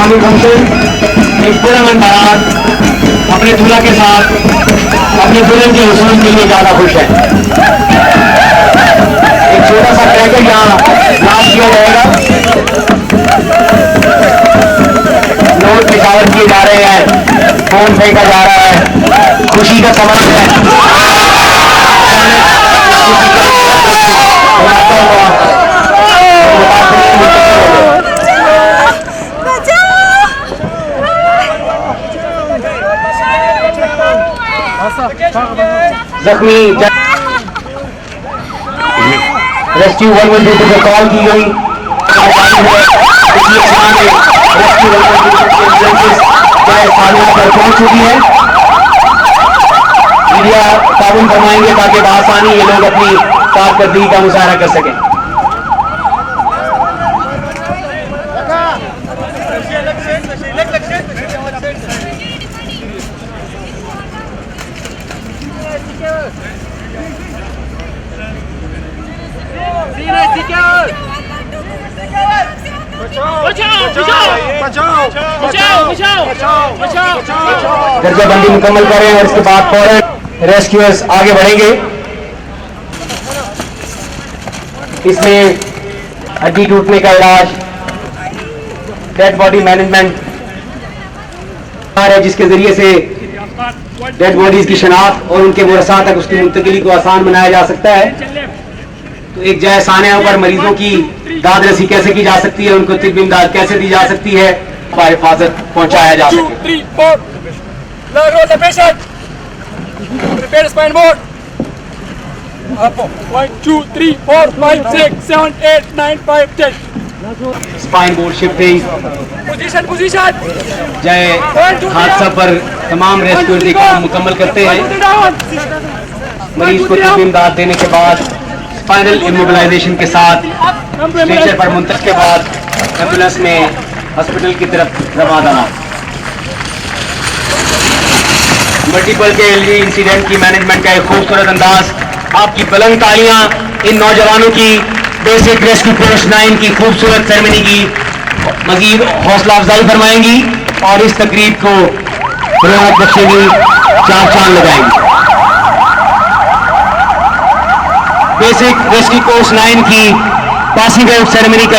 इस्लामी council एक पुरअमन बारात अपने दूल्हा के साथ अपने दुल्हन के हुसूल के लिए ज्यादा खुश है। एक छोटा सा क्रैकर यहाँ ब्लास्ट किया जाएगा। नोट निशावर किए जा रहे हैं, फोन फेंका जा रहा है, खुशी का सवाल है। जख्मी रेस्क्यू 112 को कॉल की गई पर पहुंच चुकी है। मीडिया ताउन फरमाएंगे ताकि बआसानी ये लोग अपनी कारकर्दगी का मुजाहरा कर सकें। दर्जाबंदी मुकम्मल करें और इसके बाद फौरन रेस्क्यूअर्स आगे बढ़ेंगे। इसमें हड्डी टूटने का इलाज, डेड बॉडी मैनेजमेंट है जिसके जरिए से डेड बॉडीज की शनाख्त और उनके वरसा तक उसकी मुंतकिली को आसान बनाया जा सकता है। तो एक जायज़ सानिया पर मरीजों की दाद रसी कैसे की जा सकती है, उनको तिब्बी इमदाद कैसे दी जा सकती है, हिफाजत पहुंचाया जा सके। स्पाइन बोर्ड शिफ्टिंग जय हादसा पर तमाम रेस्क्यू काम मुकम्मल करते हैं। मरीज को तिब्बी इमदाद देने के बाद स्पाइनल इमोबिलाइजेशन के साथ स्ट्रेचर पर मुंतकिल के बाद एम्बुलेंस में हॉस्पिटल की तरफ रवाना। मल्टीपल के इंसिडेंट की मैनेजमेंट का एक खूबसूरत अंदाज, आपकी बुलंद तालियां इन नौजवानों की बेसिक रेस्क्यू फोर्स 9 की खूबसूरत सेरेमनी की मजीद हौसला अफजाई फरमाएंगी और इस तकरीब को रौनक बख्शेंगी, चार चांद लगाएंगी। बेसिक रेस्क्यू फोर्स 9 की पासिंग आउट सेरेमनी का